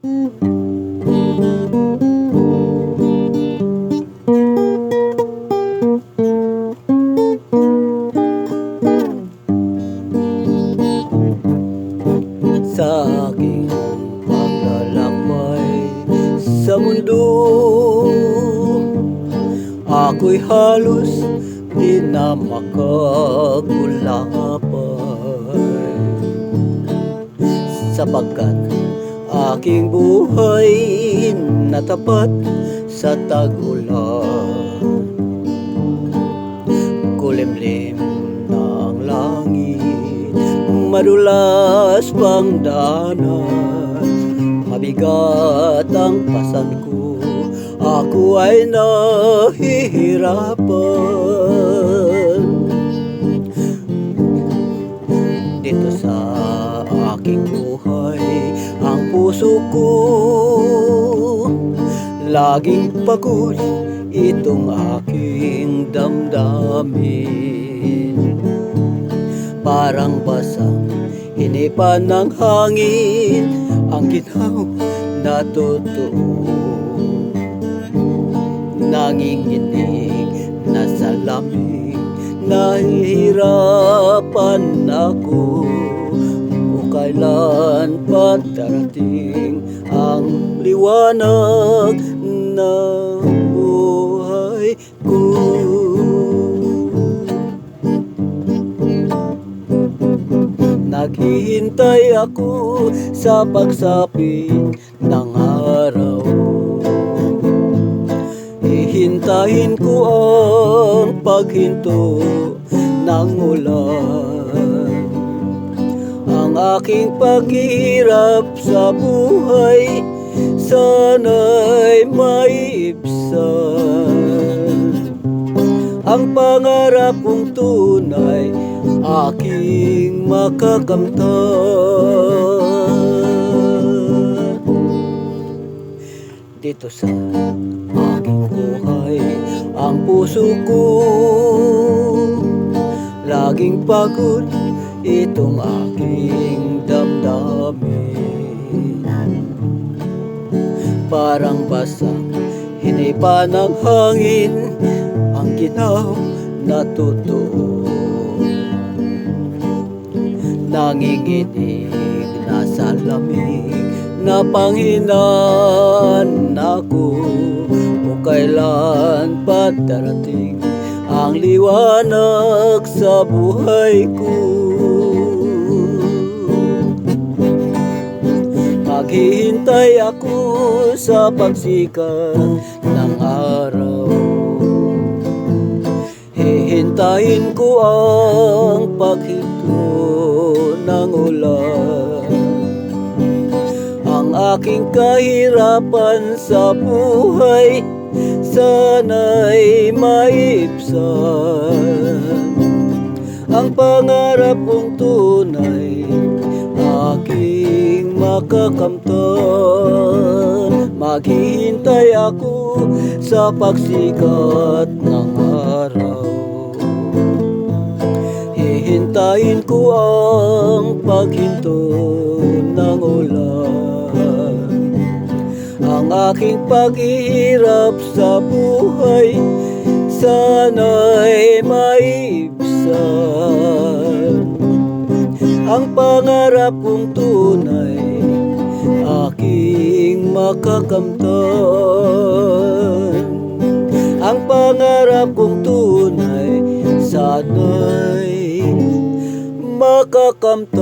Sa aking paglalakbay sa mundo, ako'y halos di na makagulapay, sapagkat aking buhay natapat sa tag-ulan. Kulimlim na ang langit, madulas pang daanan, mabigat ang pasan ko, ako ay nahihirapan. Dito sa aking buhay, ang puso ko laging pagod, itong aking damdamin. Parang basang hinipan ng hangin ang ginaw na totoo. Nanginginig na sa lamig, nahihirapan ako, kung kailan pa darating ang liwanag ng buhay ko. Naghihintay ako sa pagsapit ng araw, hihintayin ko ang paghinto ng ulan. Ang aking paghihirap sa buhay sana'y maibsan. Ang pangarap kong tunay aking makakamtan. Dito sa aking buhay, ang puso ko laging pagod, itong aking damdamin. Parang basang hinipan ng hangin ang ginaw na totoo. Nanginginig na sa lamig, napanghinaan ako, kung kailan pa darating ang liwanag sa buhay ko. Maghihintay ako sa pagsikat ng araw, hihintayin ko ang paghinto ng ulan. Ang aking kahirapan sa buhay sana'y maibsan. Ang pangarap kong tunay aking makakamtan. Maghihintay ako sa pagsikat ng araw, hihintayin ko ang paghinto ng ulan. Ang aking paghihirap sa buhay sana'y maibsan. Ang pangarap kong tunay aking makakamtan. Ang pangarap kong tunay sana'y makakamtan.